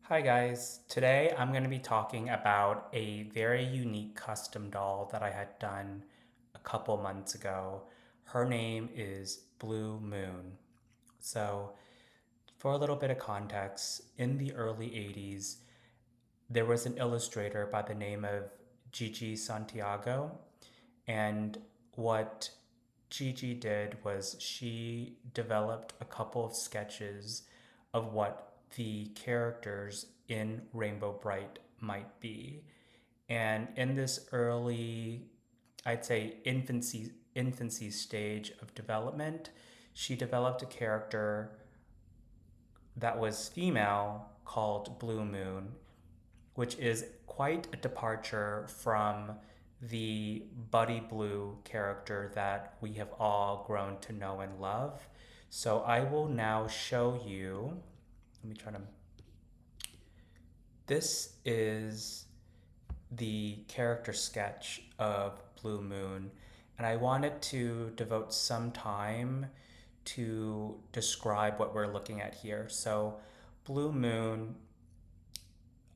Hi guys, today I'm going to be talking about a very unique custom doll that I had done a couple months ago. Her name is Blue Moon. So, for a little bit of context, in the early 80s, there was an illustrator by the name of Gigi Santiago, and what Gigi did was she developed a couple of sketches of what the characters in Rainbow Brite might be. And in this early, I'd say infancy stage of development, she developed a character that was female called Blue Moon, which is quite a departure from the Buddy Blue character that we have all grown to know and love. So I will now show you. Let me try to. This is the character sketch of Blue Moon, and I wanted to devote some time to describe what we're looking at here. So, Blue Moon,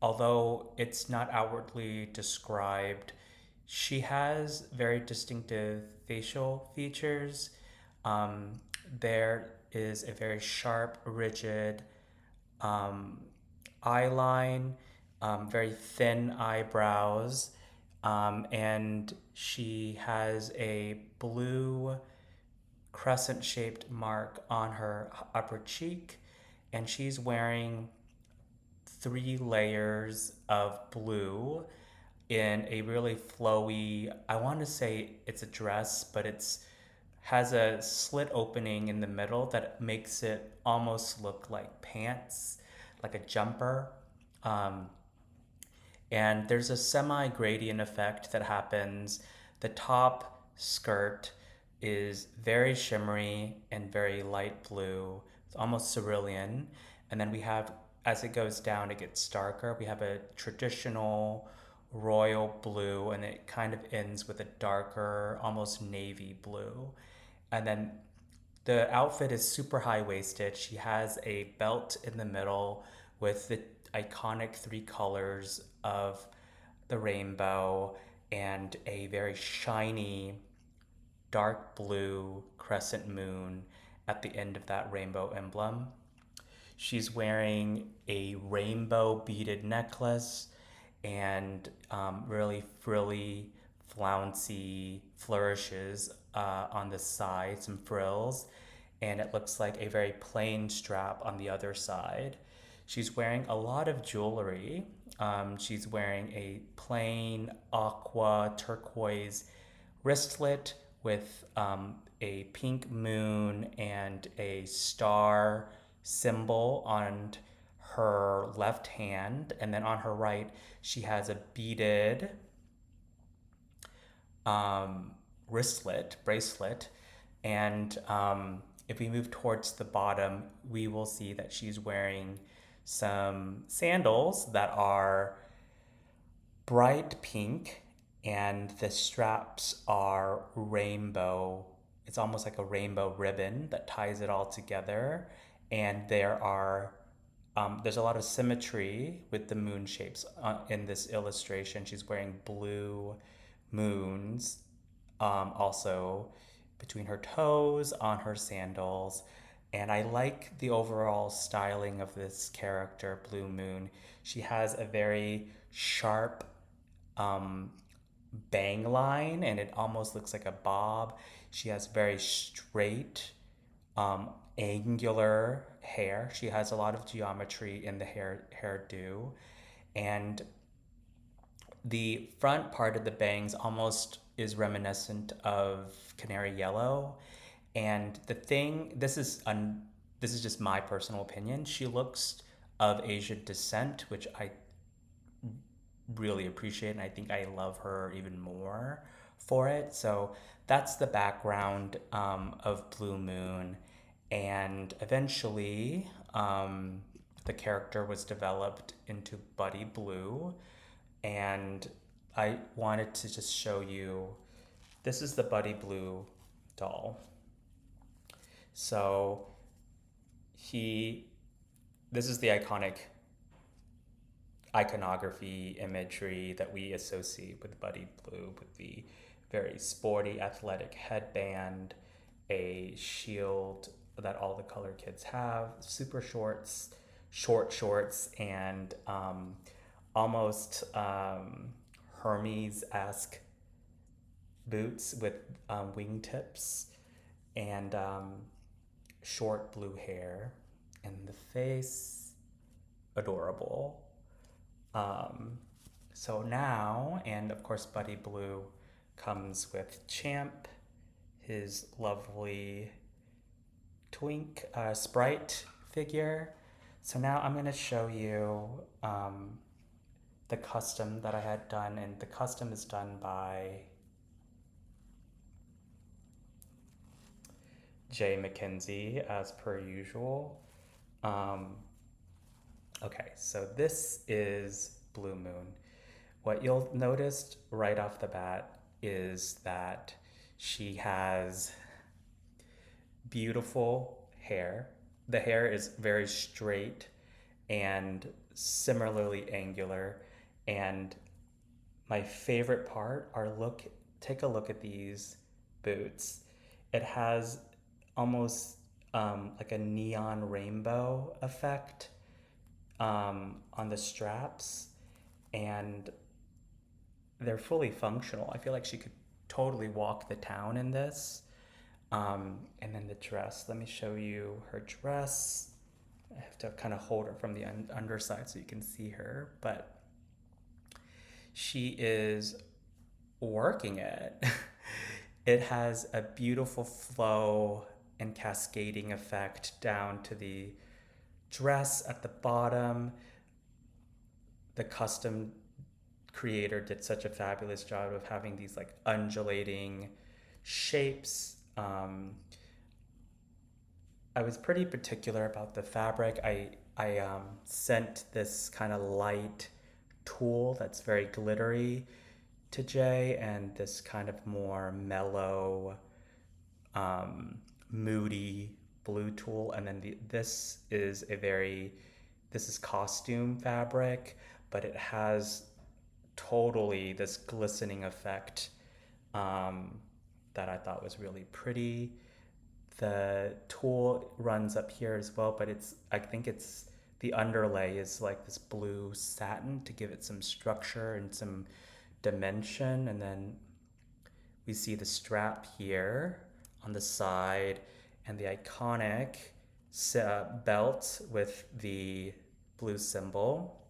although it's not outwardly described, she has very distinctive facial features. Um, there is a very sharp, rigid um, eye line, very thin eyebrows, and she has a blue crescent shaped mark on her upper cheek, and she's wearing three layers of blue in a really flowy, I want to say it's a dress, but it's has a slit opening in the middle that makes it almost look like pants, like a jumper. Um, and there's a semi gradient effect that happens. The top skirt is very shimmery and very light blue. It's almost cerulean. And then we have, as it goes down, it gets darker. We have a traditional royal blue, and it kind of ends with a darker, almost navy blue. And then the outfit is super high waisted. She has a belt in the middle with the iconic three colors of the rainbow and a very shiny dark blue crescent moon at the end of that rainbow emblem. She's wearing a rainbow beaded necklace and really frilly, flouncy flourishes on the side, some frills, and it looks like a very plain strap on the other side. She's wearing a lot of jewelry. She's wearing a plain aqua turquoise wristlet with a pink moon and a star symbol on her left hand, and then on her right, she has a beaded um, wristlet, bracelet. And if we move towards the bottom, we will see that she's wearing some sandals that are bright pink, and the straps are rainbow. It's almost like a rainbow ribbon that ties it all together. And there's a lot of symmetry with the moon shapes in this illustration. She's wearing blue moons, also between her toes, on her sandals. And I like the overall styling of this character, Blue Moon. She has a very sharp um, bang line, and it almost looks like a bob. She has very straight, um, angular hair. She has a lot of geometry in the hairdo, and the front part of the bangs almost is reminiscent of canary yellow. And the thing, this is just my personal opinion. She looks of Asian descent, which I really appreciate, and I think I love her even more for it. So that's the background of Blue Moon, and eventually the character was developed into Buddy Blue, and I wanted to just show you. This is the Buddy Blue doll. So he, this is the iconic iconography imagery that we associate with Buddy Blue, with the very sporty athletic headband, a shield that all the color kids have, super shorts, short shorts, and almost Hermes-esque boots with wingtips, and short blue hair, and the face, adorable. Um, so now, and of course, Buddy Blue comes with Champ, his lovely twink sprite figure. So now I'm going to show you the custom that I had done, and the custom is done by Jay McKenzie, as per usual. Um, okay, so this is Blue Moon. What you'll notice right off the bat is that she has beautiful hair. The hair is very straight and similarly angular. And my favorite part are take a look at these boots. It has almost like a neon rainbow effect on the straps, and they're fully functional. I feel like she could totally walk the town in this. And then the dress. Let me show you her dress. I have to kind of hold her from the underside so you can see her, but she is working it. It has a beautiful flow and cascading effect down to the dress at the bottom. The custom creator did such a fabulous job of having these like undulating shapes. I was pretty particular about the fabric. I sent this kind of light tulle that's very glittery to Jay, and this kind of more mellow, moody blue tulle, and then this is this is costume fabric, but it has totally this glistening effect that I thought was really pretty. The tulle runs up here as well, but I think it's the underlay is like this blue satin to give it some structure and some dimension. And then we see the strap here on the side and the iconic belt with the blue symbol.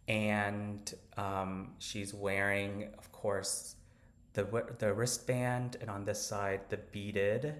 And she's wearing, of course, the wristband, and on this side the beaded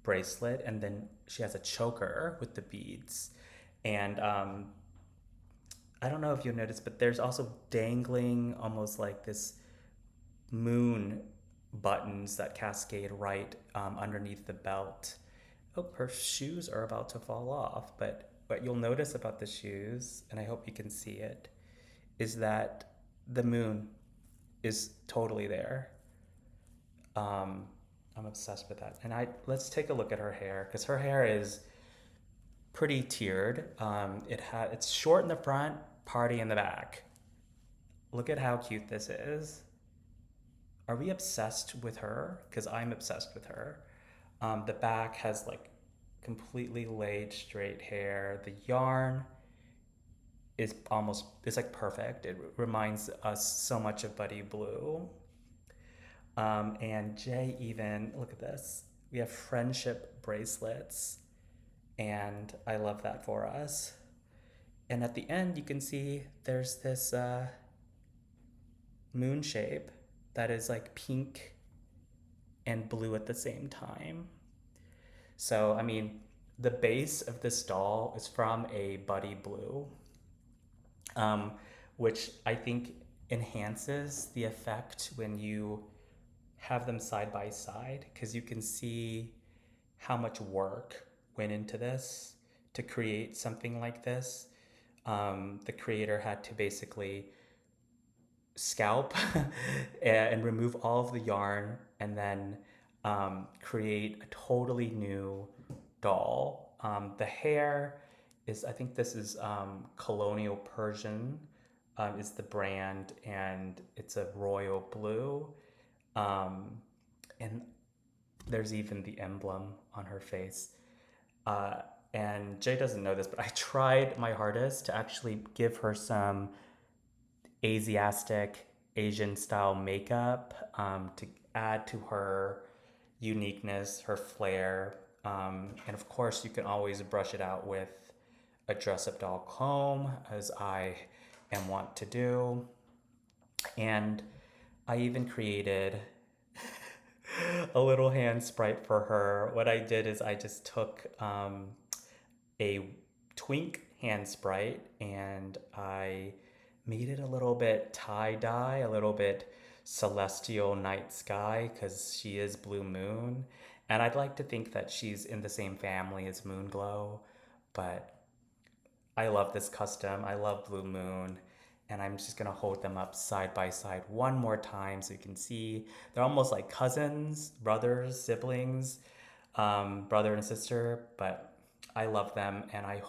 bracelet, and then she has a choker with the beads. And I don't know if you'll notice, but there's also dangling almost like this moon buttons that cascade right underneath the belt. Oh, her shoes are about to fall off, but what you'll notice about the shoes, and I hope you can see it, is that the moon is totally there. I'm obsessed with that. And let's take a look at her hair, because her hair is pretty tiered. It's short in the front, party in the back. Look at how cute this is. Are we obsessed with her? Because I'm obsessed with her. The back has like completely laid straight hair. The yarn it's like perfect. It reminds us so much of Buddy Blue. And Jay even, look at this. We have friendship bracelets, and I love that for us. And at the end, you can see there's this moon shape that is like pink and blue at the same time. So, I mean, the base of this doll is from a Buddy Blue, which I think enhances the effect when you have them side by side, because you can see how much work went into this to create something like this. The creator had to basically scalp and remove all of the yarn, and then create a totally new doll. The hair is, I think this is Colonial Persian, is the brand, and it's a royal blue. Um, and there's even the emblem on her face. Uh, and Jay doesn't know this, but I tried my hardest to actually give her some Asiatic, Asian style makeup to add to her uniqueness, her flair. And of course, you can always brush it out with a dress up doll comb, as I am wont to do. And I even created a little hand sprite for her. What I did is I just took a twink hand sprite and I made it a little bit tie-dye, a little bit celestial night sky, because she is Blue Moon. And I'd like to think that she's in the same family as Moonglow, but I love this custom. I love Blue Moon. And I'm just gonna hold them up side by side one more time so you can see. They're almost like cousins, brothers, siblings, brother and sister, but I love them, and I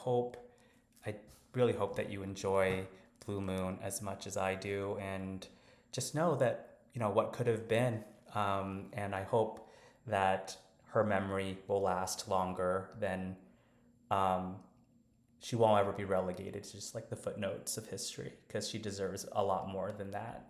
really hope that you enjoy Blue Moon as much as I do, and just know that, what could have been. And I hope that her memory will last longer than um, she won't ever be relegated to just like the footnotes of history, because she deserves a lot more than that.